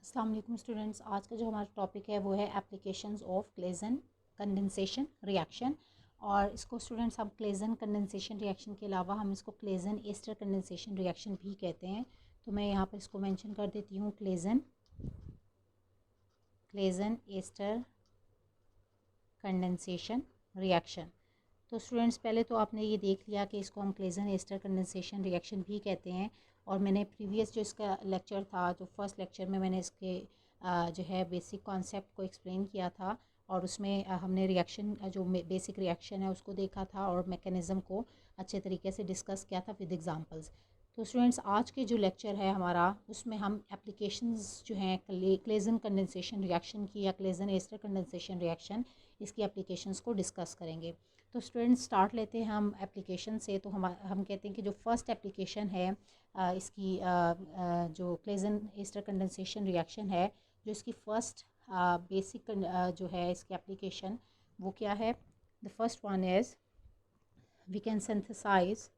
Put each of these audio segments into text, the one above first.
अस्सलाम वालेकुम स्टूडेंट्स। आज का जो हमारा टॉपिक है वो है applications of Claisen condensation reaction. और इसको स्टूडेंट्स हम क्लेजन कंडेंसेशन रिएक्शन के अलावा हम इसको क्लेजन एस्टर कंडेंसेशन रिएक्शन भी कहते हैं। तो मैं यहाँ पर इसको मेंशन कर देती हूँ क्लेजन एस्टर कंडेंसेशन रिएक्शन। तो स्टूडेंट्स पहले तो आपने ये देख लिया कि इसको हम क्लेजन एस्टर कंडेंसेशन रिएक्शन भी कहते हैं। और मैंने प्रीवियस जो इसका लेक्चर था, जो फर्स्ट लेक्चर में मैंने इसके जो है बेसिक कॉन्सेप्ट को एक्सप्लेन किया था और उसमें हमने रिएक्शन जो बेसिक रिएक्शन है उसको देखा था और मैकेनिज़्म को अच्छे तरीके से डिस्कस किया था विद एग्जांपल्स। तो स्टूडेंट्स आज के जो लेक्चर है हमारा उसमें हम एप्लीकेशंस जो हैं क्लेजन कंडेंसेशन रिएक्शन की या क्लेजन एस्टर कंडेंसेशन रिएक्शन, इसकी एप्लीकेशंस को डिस्कस करेंगे। तो स्टूडेंट्स स्टार्ट लेते हैं हम एप्लीकेशन से। तो हम कहते हैं कि जो फर्स्ट एप्लीकेशन है इसकी जो क्लेजन एस्टर कंडेंसेशन रिएक्शन है, जो इसकी फ़र्स्ट बेसिक जो है इसकी एप्लीकेशन वो क्या है। The first one is we can synthesise.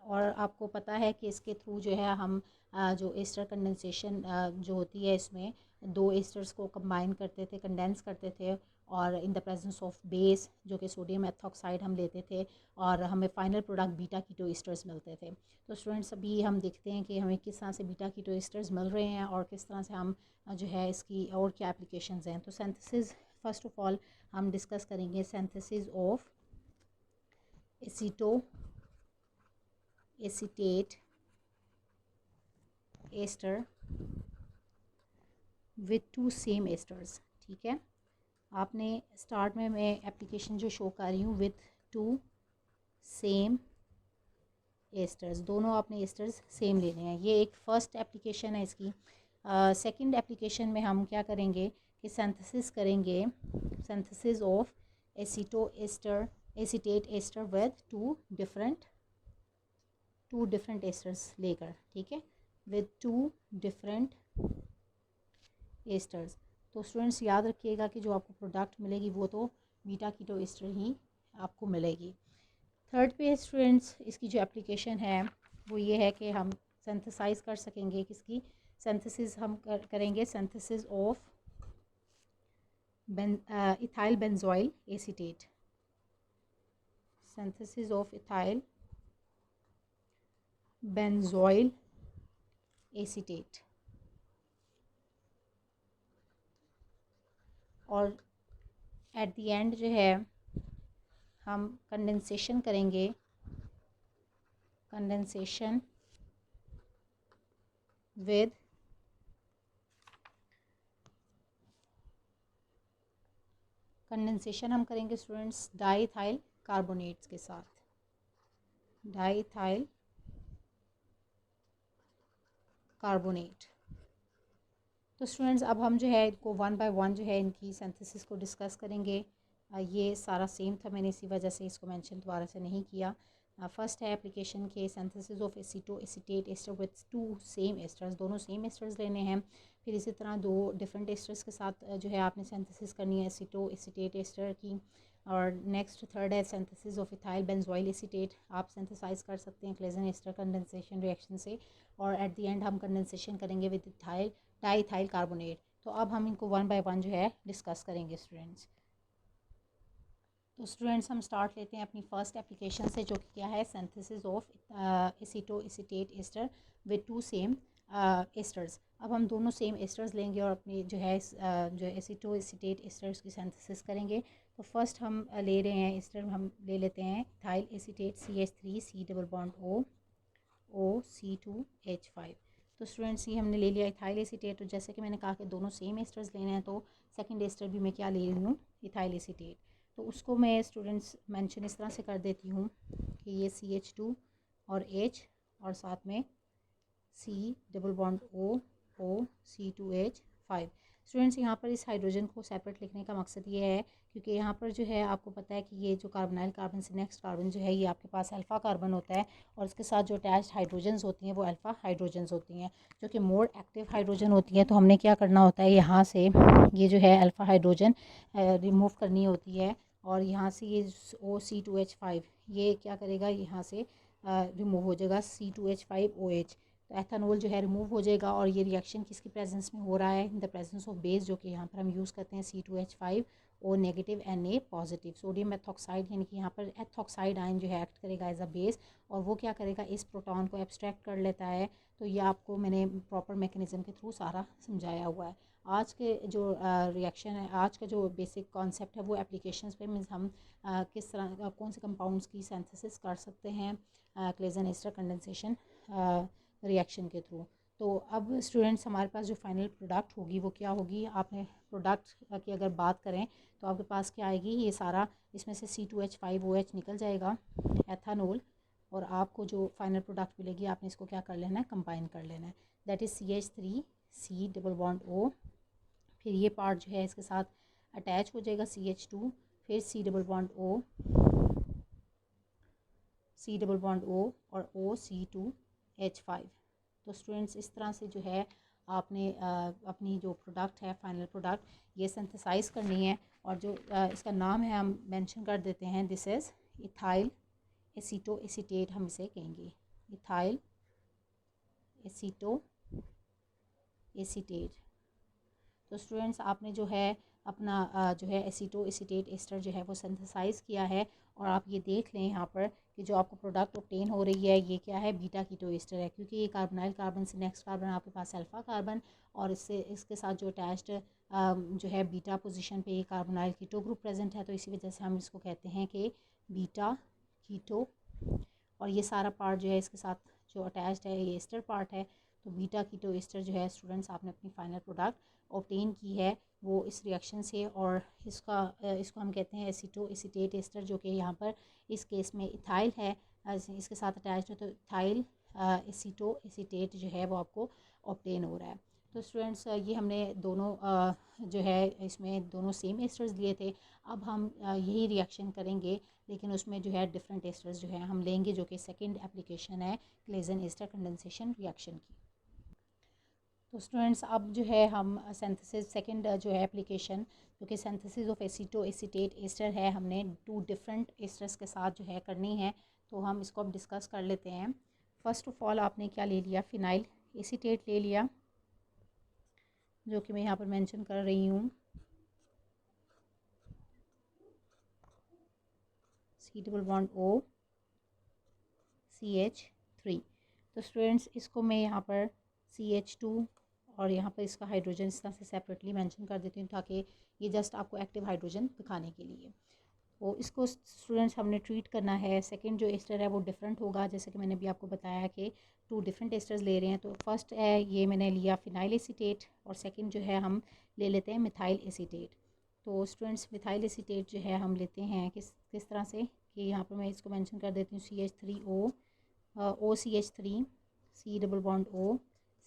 और आपको पता है कि इसके थ्रू जो है हम जो एस्टर कंडेंसेशन जो होती है इसमें दो एस्टर्स को कंबाइन करते थे, कंडेंस करते थे और in the presence of base जो कि सोडियम एथॉक्साइड हम लेते थे और हमें final product beta keto esters मिलते थे। तो स्टूडेंट्स अभी हम देखते हैं कि हमें किस तरह से बीटा कीटो एस्टर्स मिल रहे हैं और किस तरह से हम जो है इसकी और क्या एप्लीकेशंस हैं। तो सिंथेसिस फर्स्ट ऑफ ऑल हम डिस्कस करेंगे synthesis of aceto acetate ester with two same esters. ठीक है, आपने स्टार्ट में मैं एप्लीकेशन जो शो कर रही हूँ विथ टू सेम एस्टर्स, दोनों आपने एस्टर्स सेम लेने हैं। ये एक फ़र्स्ट एप्लीकेशन है इसकी। सेकंड एप्लीकेशन में हम क्या करेंगे कि सिंथेसिस करेंगे, synthesis of aceto ester acetate ester with two different esters लेकर। ठीक है, विद टू डिफरेंट एस्टर्स। तो स्टूडेंट्स याद रखिएगा कि जो आपको प्रोडक्ट मिलेगी वो तो बीटा कीटो एस्टर ही आपको मिलेगी। थर्ड पे स्टूडेंट्स इसकी जो एप्लीकेशन है वो ये है कि हम सिंथेसाइज कर सकेंगे, किसकी सिंथेसिस हम करेंगे, synthesis of ethyl benzoyl acetate, synthesis of ethyl benzoyl acetate. और एट द एंड जो है हम कंडेंसेशन करेंगे, कंडेंसेशन विद कंडेंसेशन हम करेंगे स्टूडेंट्स डाईइथाइल कार्बोनेट्स के साथ, डाईइथाइल कार्बोनेट। तो स्टूडेंट्स अब हम जो है इनको वन बाय वन जो है इनकी सिंथेसिस को डिस्कस करेंगे। ये सारा सेम था, मैंने इसी वजह से इसको मेंशन दोबारा से नहीं किया। फर्स्ट है एप्लीकेशन के synthesis of aceto acetate ester with two same esters, दोनों सेम एस्टर्स लेने हैं। फिर इसी तरह दो डिफरेंट एस्टर्स के साथ जो है आपने सिंथेसिस करनी है एसीटो एसीटेट एस्टर की। और नेक्स्ट थर्ड है synthesis of ethyl benzoyl acetate, आप सिंथेसाइज कर सकते हैं क्लेजन एस्टर कंडेंसेशन रिएक्शन से। और एट द एंड हम कंडेंसेशन करेंगे विद इथाइल डाईइथाइल कार्बोनेट। तो अब हम इनको वन बाय वन जो है डिस्कस करेंगे स्टूडेंट्स। तो स्टूडेंट्स हम स्टार्ट लेते हैं अपनी फ़र्स्ट एप्लीकेशन से, जो कि क्या है synthesis of aceto acetate ester with two same esters. अब हम दोनों सेम एस्टर्स लेंगे और अपनी जो है जो एसीटो एसीटेट एस्टर्स की सिंथेसिस करेंगे। तो फर्स्ट हम ले रहे हैं एस्टर, हम ले लेते हैं ethyl acetate CH3 C double bond OC2H5। तो स्टूडेंट्स ये हमने ले लिया इथाइल एसीटेट। तो जैसे कि मैंने कहा कि दोनों सेम एस्टर्स लेने हैं, तो सेकंड एस्टर भी मैं क्या ले रही हूँ, इथाइल एसीटेट। तो उसको मैं स्टूडेंट्स मेंशन इस तरह से कर देती हूँ कि ये CH2 और H और साथ में C double bond OC2H5। Students यहाँ पर इस हाइड्रोजन को सेपरेट लिखने का मकसद ये है क्योंकि यहाँ पर जो है आपको पता है कि ये जो कार्बोनाइल कार्बन से नेक्स्ट कार्बन जो है ये आपके पास अल्फ़ा कार्बन होता है और उसके साथ जो अटैच्ड हाइड्रोजन्स होती हैं वो अल्फ़ा हाइड्रोजन्स होती हैं, जो कि मोर एक्टिव हाइड्रोजन होती हैं। तो हमने क्या करना होता है, यहाँ से ये जो है अल्फ़ा हाइड्रोजन रिमूव करनी होती है और यहाँ से ये OC2H5 ये क्या करेगा, यहाँ से रिमूव हो जाएगा C2H5OH। तो एथेनॉल जो है रिमूव हो जाएगा और ये रिएक्शन किसकी प्रेजेंस में हो रहा है, in the presence of base, जो कि यहाँ पर हम यूज़ करते हैं C2H5 O negative Na positive. Sodium ethoxide यानी कि यहाँ पर एथॉक्साइड आयन जो है एक्ट करेगा एज अ बेस, और वो क्या करेगा, इस प्रोटॉन को एब्स्ट्रैक्ट कर लेता है। तो ये आपको मैंने प्रॉपर मैकेनिज्म के थ्रू सारा समझाया हुआ है। आज के जो रिएक्शन है, आज का जो बेसिक कॉन्सेप्ट है वो एप्लीकेशंस पे मीन्स हम किस तरह कौन से कंपाउंड्स की सिंथेसिस कर सकते हैं क्लेजन एस्टर कंडेंसेशन रिएक्शन के थ्रू। तो अब स्टूडेंट्स हमारे पास जो फाइनल प्रोडक्ट होगी वो क्या होगी, आपने प्रोडक्ट की अगर बात करें तो आपके पास क्या आएगी, ये सारा इसमें से C2H5OH निकल जाएगा एथानॉल, और आपको जो फाइनल प्रोडक्ट मिलेगी आपने इसको क्या कर लेना है, कंबाइन कर लेना है, that is CH3C double bond O। फिर ये पार्ट जो है इसके साथ अटैच हो जाएगा CH2, फिर C double bond O, C double bond O और OC2H5। तो स्टूडेंट्स इस तरह से जो है आपने अपनी जो प्रोडक्ट है फाइनल प्रोडक्ट ये सिंथेसाइज करनी है, और जो इसका नाम है हम मेंशन कर देते हैं, this is ethyl aceto acetate, हम इसे कहेंगे इथाइल एसीटो एसीटेट। तो स्टूडेंट्स आपने जो है अपना जो है एसीटो एसीटेट एस्टर जो है वो सिंथेसाइज़ किया है, और आप ये देख लें यहाँ पर कि जो आपको प्रोडक्ट ऑब्टेन हो रही है ये क्या है, बीटा कीटो एस्टर है, क्योंकि ये कार्बोनाइल कार्बन से नेक्स्ट कार्बन आपके पास अल्फ़ा कार्बन, और इससे इसके साथ जो अटैच्ड जो है बीटा पोजीशन पे ये कार्बोनाइल कीटो ग्रुप प्रेजेंट है, तो इसी वजह से हम इसको कहते हैं कि बीटा कीटो। और ये सारा पार्ट जो है इसके साथ जो अटैच्ड है ये एस्टर पार्ट है। तो बीटा कीटो एस्टर जो है स्टूडेंट्स आपने अपनी फाइनल प्रोडक्ट ऑब्टेन की है वो इस रिएक्शन से, और इसको हम कहते हैं एसीटो एसीटेट एस्टर, जो कि यहाँ पर इस केस में इथाइल है इसके साथ अटैच्ड है, तो इथाइल एसीटो एसीटेट जो है वो आपको ऑब्टेन हो रहा है। तो स्टूडेंट्स ये हमने दोनों जो है इसमें दोनों सेम एस्टर्स लिए थे, अब हम यही रिएक्शन करेंगे लेकिन उसमें जो है डिफरेंट एस्टर्स जो है हम लेंगे, जो कि सेकंड एप्लीकेशन है क्लेजन एस्टर कंडेंसेशन रिएक्शन की। तो स्टूडेंट्स अब जो है हम सिंथेसिस सेकंड जो है एप्लीकेशन जो कि synthesis of aceto acetate ester है, हमने 2 डिफरेंट एस्टर्स के साथ जो है करनी है, तो हम इसको अब डिस्कस कर लेते हैं। फ़र्स्ट ऑफ ऑल आपने क्या ले लिया, फिनाइल एसीटेट ले लिया, जो कि मैं यहाँ पर मेंशन कर रही हूँ C double bond O CH3। तो स्टूडेंट्स इसको मैं यहाँ पर CH2 और यहाँ पर इसका हाइड्रोजन इस तरह से सेपरेटली मेंशन कर देती हूँ, ताकि ये जस्ट आपको एक्टिव हाइड्रोजन दिखाने के लिए। तो इसको स्टूडेंट्स हमने ट्रीट करना है, सेकंड जो एस्टर है वो डिफरेंट होगा, जैसे कि मैंने भी आपको बताया कि 2 डिफरेंट एस्टर्स ले रहे हैं। तो फर्स्ट है ये मैंने लिया फिनाइल एसीटेट, और सेकंड जो है हम ले लेते हैं मिथाइल एसीटेट। तो स्टूडेंट्स मिथाइल एसीटेट जो है हम लेते हैं किस तरह से, कि यहाँ पर मैं इसको मेंशन कर देती हूँ CH3O OCH3 C double bond O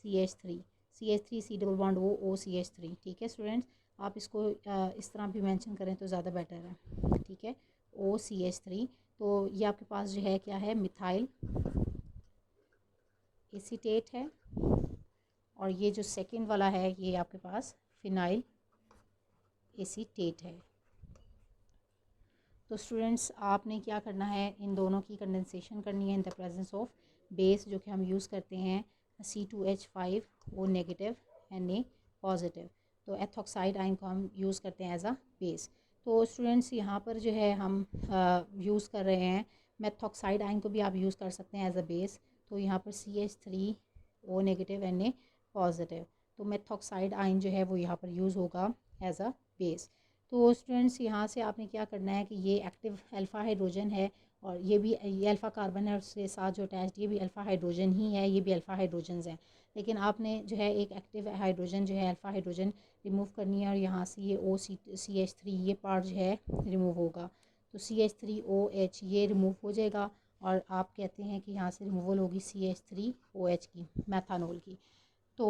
CH3 CH3 C double bond O OCH3। ठीक है स्टूडेंट्स, आप इसको इस तरह भी मेंशन करें तो ज़्यादा बेटर है। ठीक है, OCH3। तो ये आपके पास जो है क्या है, मिथाइल एसीटेट है, और ये जो सेकंड वाला है ये आपके पास फिनाइल एसीटेट है। तो स्टूडेंट्स आपने क्या करना है, इन दोनों की कंडेंसेशन करनी है in the presence of base, जो कि हम यूज़ करते हैं C2H5O नेगेटिव Na पॉजिटिव। तो एथॉक्साइड आयन को हम यूज़ करते हैं एज अ बेस। तो स्टूडेंट्स यहाँ पर जो है हम यूज़ कर रहे हैं मेथॉक्साइड आयन को भी आप यूज़ कर सकते हैं एज अ बेस। तो यहाँ पर CH3O नेगेटिव Na पॉजिटिव, तो मेथॉक्साइड आयन जो है वो यहाँ पर यूज़ होगा एज अ बेस। तो स्टूडेंट्स यहाँ से आपने क्या करना है कि ये एक्टिव अल्फ़ा हाइड्रोजन है, और ये अल्फ़ा कार्बन है, और उसके साथ जो अटैच्ड ये भी अल्फ़ा हाइड्रोजन ही है, ये भी अल्फ़ा हाइड्रोजन्स हैं। लेकिन आपने जो है एक एक्टिव हाइड्रोजन जो है अल्फ़ा हाइड्रोजन रिमूव करनी है, और यहाँ से ये CH3 ये पार्ट जो है रिमूव होगा। तो CH3OH ये रिमूव हो जाएगा, और आप कहते हैं कि यहाँ से रिमूवल होगी CH3OH की, मैथानॉल की। तो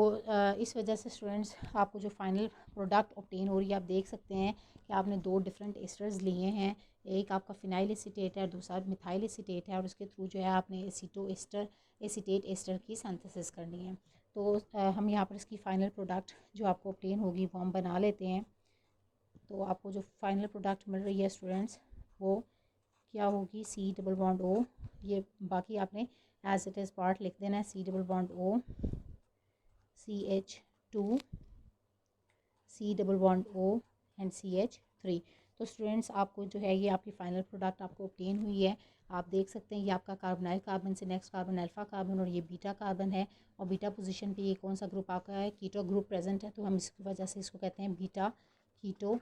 इस वजह से स्टूडेंट्स आपको जो फाइनल प्रोडक्ट ऑब्टेन हो रही है, आप देख सकते हैं कि आपने 2 डिफरेंट एस्टर्स लिए हैं, एक आपका फिनाइल एसीटेट है, दूसरा मिथाइल एसीटेट है, और उसके थ्रू जो है आपने एसीटो एस्टर एसीटेट एस्टर की सिंथेसिस करनी है। तो हम यहाँ पर इसकी फ़ाइनल प्रोडक्ट जो आपको ऑब्टेन होगी वो हम बना लेते हैं। तो आपको जो फाइनल प्रोडक्ट मिल रही है स्टूडेंट्स वो क्या होगी, C डबल बॉन्ड O, ये बाकी आपने एज इट इज़ पार्ट लिख देना है, C double bond O CH2 C double bond O and CH3। तो स्टूडेंट्स आपको जो है ये आपकी फाइनल प्रोडक्ट आपको ऑब्टेन हुई है। आप देख सकते हैं ये आपका कार्बोनाइल कार्बन से नेक्स्ट कार्बन अल्फा कार्बन और ये बीटा कार्बन है, और बीटा पोजीशन पे ये कौन सा ग्रुप आपका है, कीटो ग्रुप प्रेजेंट है, तो हम इसकी वजह से इसको कहते हैं बीटा कीटो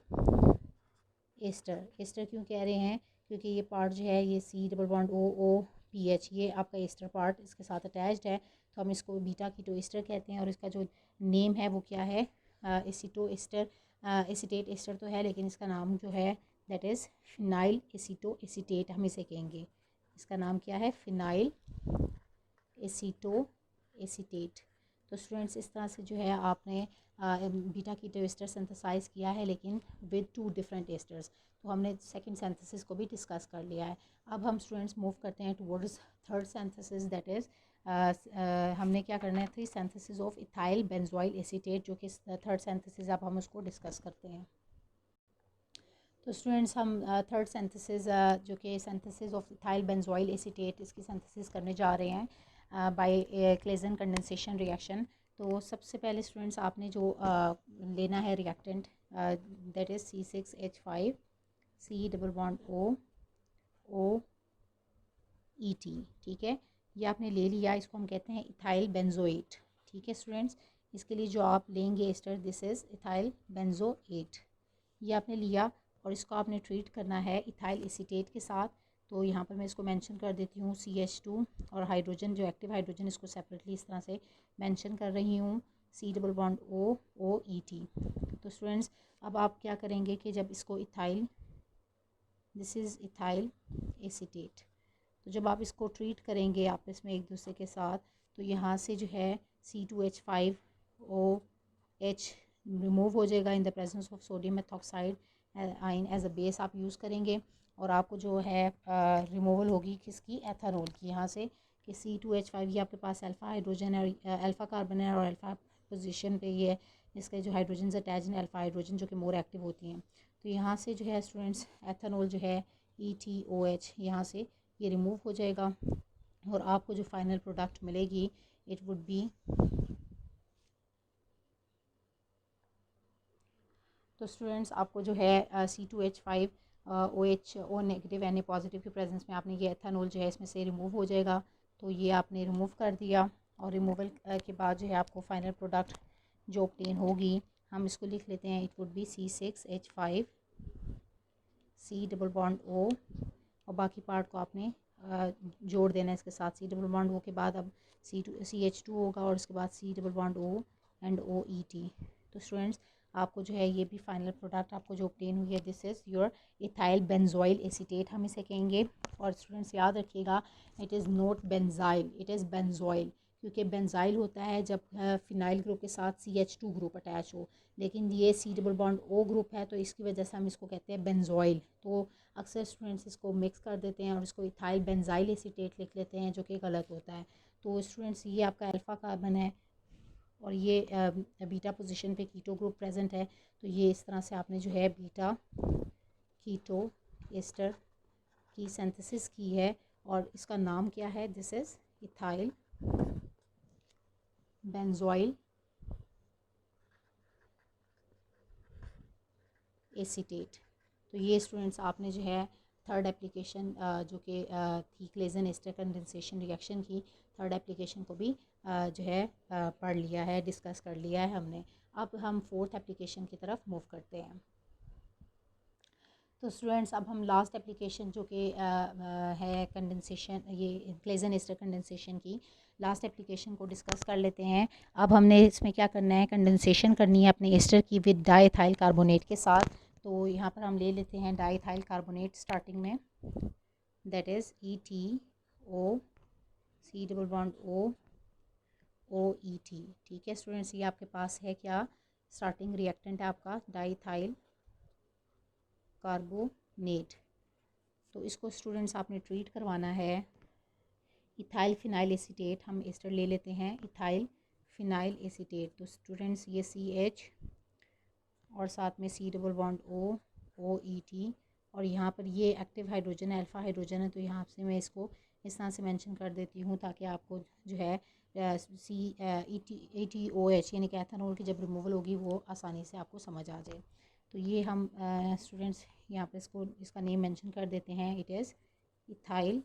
एस्टर। एस्टर क्यों कह रहे हैं, क्योंकि ये पार्ट जो है ये C डबल बॉन्ड OOPH ये आपका एस्टर पार्ट इसके साथ अटैच्ड है, तो हम इसको बीटा कीटो एस्टर कहते हैं। और इसका जो नेम है वो क्या है, एसीटो एस्टर, एसीटेट एस्टर तो है, लेकिन इसका नाम जो है that is phenyl aceto acetate हम इसे कहेंगे। इसका नाम क्या है, फिनाइल एसीटो एसीटेट। तो स्टूडेंट्स इस तरह से जो है आपने बीटा कीटो एस्टर सिंथेसाइज किया है, लेकिन विद 2 डिफरेंट एस्टर्स। तो हमने सेकंड सिंथेसिस को भी डिस्कस कर लिया है। अब हम स्टूडेंट्स मूव करते हैं towards third synthesis, that is हमने क्या करना है, 3 synthesis of ethyl benzoyl acetate, जो कि थर्ड सिंथेसिस अब हम उसको डिस्कस करते हैं। तो स्टूडेंट्स हम थर्ड सिंथेसिस जो कि synthesis of ethyl benzoyl acetate इसकी सिंथेसिस करने जा रहे हैं बाय क्लेजन कंडेंसेशन रिएक्शन। तो सबसे पहले स्टूडेंट्स आपने जो लेना है reactant, that is C6H5 C double bond OOET, ठीक है। ये आपने ले लिया, इसको हम कहते हैं इथाइल बेंजोएट, ठीक है स्टूडेंट्स। इसके लिए जो आप लेंगे ester, this is ethyl benzoate, ये आपने लिया और इसको आपने ट्रीट करना है इथाइल एसीटेट के साथ। तो यहाँ पर मैं इसको मेंशन कर देती हूँ CH2 और हाइड्रोजन जो एक्टिव हाइड्रोजन इसको सेपरेटली इस तरह से मेंशन कर रही हूँ, C डबल बॉन्ड OOET। तो स्टूडेंट्स अब आप क्या करेंगे कि जब इसको ethyl, this is ethyl acetate, तो जब आप इसको ट्रीट करेंगे आपस में एक दूसरे के साथ, तो यहाँ से जो है C2H5OH रिमूव हो जाएगा इन the presence of sodium methoxide आइन एज अ बेस आप यूज़ करेंगे, और आपको जो है रिमूवल होगी किसकी, एथेनॉल की, यहाँ से कि C2H5 ये आपके पास अल्फ़ा हाइड्रोजन है, अल्फ़ा कार्बन है, और अल्फ़ा पोजीशन पे ये इसके जो हाइड्रोजन अटैच हैं अल्फ़ा हाइड्रोजन जो कि मोर एक्टिव होती हैं। तो यहाँ से जो है स्टूडेंट्स एथेनॉल जो है ETOH यहाँ से ये रिमूव हो जाएगा, और आपको जो फाइनल प्रोडक्ट मिलेगी इट वुड बी, तो स्टूडेंट्स आपको जो है C2H5OH O negative Na positive के प्रेजेंस में आपने ये एथेनॉल जो है इसमें से रिमूव हो जाएगा। तो ये आपने रिमूव कर दिया, और रिमूवल के बाद जो है आपको फाइनल प्रोडक्ट जो ऑब्टेन होगी, हम इसको लिख लेते हैं, it would be C6H5 C double bond O, और बाकी पार्ट को आपने जोड़ देना है इसके साथ। C डबल बॉन्ड O के बाद अब CH2 होगा, और इसके बाद C double bond O and OET। तो स्टूडेंट्स आपको जो है ये भी फाइनल प्रोडक्ट आपको जो ऑब्टेन हुई है, this is your ethyl benzoyl acetate हम इसे कहेंगे। और स्टूडेंट्स याद रखिएगा, it is not benzyl, it is benzoyl, क्योंकि बेंजाइल होता है जब फिनाइल ग्रुप के साथ CH2 ग्रुप अटैच हो, लेकिन ये C double bond O group है, तो इसकी वजह से हम इसको कहते हैं बेंजोइल। तो अक्सर स्टूडेंट्स इसको मिक्स कर देते हैं और इसको इथाइल बेंजाइल एसीटेट लिख लेते हैं, जो कि गलत होता है। तो स्टूडेंट्स ये आपका अल्फ़ा कार्बन है, और ये बीटा पोजीशन पे कीटो ग्रुप प्रेजेंट है। तो ये इस तरह से आपने जो है बीटा कीटो एस्टर की सिंथेसिस की है, और इसका नाम क्या है, this is ethyl benzoyl acetate. तो ये स्टूडेंट्स आपने जो है थर्ड एप्लीकेशन जो कि थी क्लेजन एस्टर कंडेंसेशन रिएक्शन की, थर्ड एप्लीकेशन को भी जो है पढ़ लिया है, डिस्कस कर लिया है हमने। अब हम फोर्थ एप्लीकेशन की तरफ मूव करते हैं। तो स्टूडेंट्स अब हम लास्ट एप्लीकेशन जो कि है कंडेंसेशन, ये क्लेजन एस्टर कंडेंसेशन की लास्ट एप्लीकेशन को डिस्कस कर लेते हैं। अब हमने इसमें क्या करना है, कंडेंसेशन करनी है अपने एस्टर की विद डाइथाइल कार्बोनेट के साथ। तो यहाँ पर हम ले लेते हैं डाइथाइल कार्बोनेट स्टार्टिंग में, that is ETO C double bond OOET, ठीक है स्टूडेंट्स। ये आपके पास है क्या, स्टार्टिंग रिएक्टेंट है आपका डाइथाइल कार्बोनेट। तो इसको स्टूडेंट्स आपने ट्रीट करवाना है इथाइल फिनाइल एसीटेट, हम एस्टर ले लेते हैं इथाइल फिनाइल एसीटेट। तो स्टूडेंट्स ये CH और साथ में C डबल बॉन्ड OOET, और यहाँ पर ये एक्टिव हाइड्रोजन है, अल्फ़ा हाइड्रोजन है, तो यहाँ से मैं इसको इस तरह से मेंशन कर देती हूँ ताकि आपको जो है ETOH यानी कि एथेनॉल की जब रिमूवल होगी वो आसानी से आपको समझ आ जाए। तो ये हम स्टूडेंट्स यहाँ पर इसका नेम मेंशन कर देते हैं, it is ethyl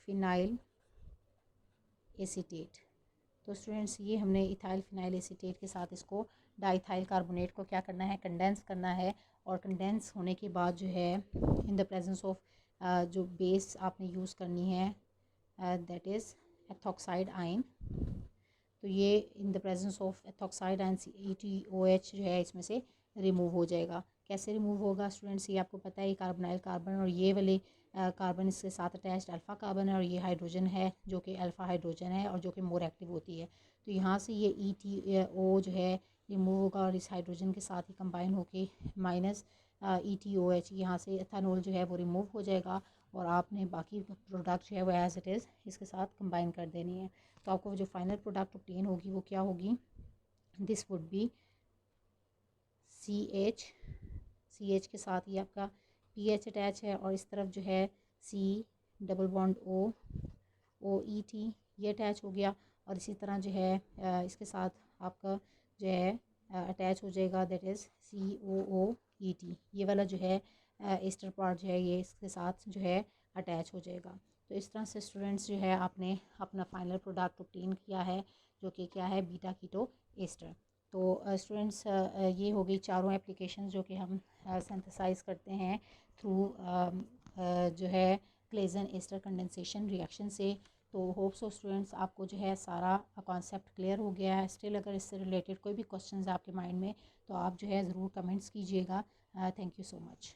phenyl acetate. तो स्टूडेंट्स ये हमने इथाइल फिनाइल एसीटेट के साथ इसको डाइथाइल कार्बोनेट को क्या करना है, कंडेंस करना है। और कंडेंस होने के बाद जो है इन द प्रेजेंस ऑफ जो बेस आपने यूज़ करनी है दैट इज़ एथॉक्साइड आयन। तो ये in the presence of ethoxide ion ETOH जो है इसमें से रिमूव हो जाएगा। कैसे रिमूव होगा स्टूडेंट्स, ये आपको पता है, कार्बोनाइल कार्बन और ये वाले कार्बन इसके साथ अटैच्ड अल्फ़ा कार्बन है और ये हाइड्रोजन है जो कि अल्फ़ा हाइड्रोजन है और जो कि मोर एक्टिव होती है। तो यहाँ से ये ETO जो है रिमूव होगा और इस हाइड्रोजन के साथ ही कंबाइन होके माइनस ETOH यहाँ से एथेनॉल जो है वो रिमूव हो जाएगा और आपने बाकी प्रोडक्ट जो है वो एज इट इज़ इसके साथ कंबाइन कर देनी है। तो आपको जो फाइनल प्रोडक्ट ऑब्टेन होगी वो क्या होगी, दिस वुड बी CH के साथ ये आपका PH अटैच है और इस तरफ जो है C डबल बॉन्ड OET ये अटैच हो गया। और इसी तरह जो है इसके साथ आपका जो है अटैच हो जाएगा दैट इज़ COOET, ये वाला जो है एस्टर पार्ट जो है ये इसके साथ जो है अटैच हो जाएगा। तो इस तरह से स्टूडेंट्स जो है आपने अपना फाइनल प्रोडक्ट ऑब्टेन किया है जो कि क्या है, बीटा कीटो एस्टर। तो स्टूडेंट्स ये हो गई चारों एप्लीकेशन जो कि हम सिंथेसाइज करते हैं थ्रू जो है क्लेजन एस्टर कंडेंसेशन रिएक्शन से। तो होप्स ऑफ स्टूडेंट्स आपको जो है सारा कॉन्सेप्ट क्लियर हो गया है। स्टिल अगर इससे रिलेटेड कोई भी क्वेश्चंस आपके माइंड में तो आप जो है ज़रूर कमेंट्स कीजिएगा। Thank you so much.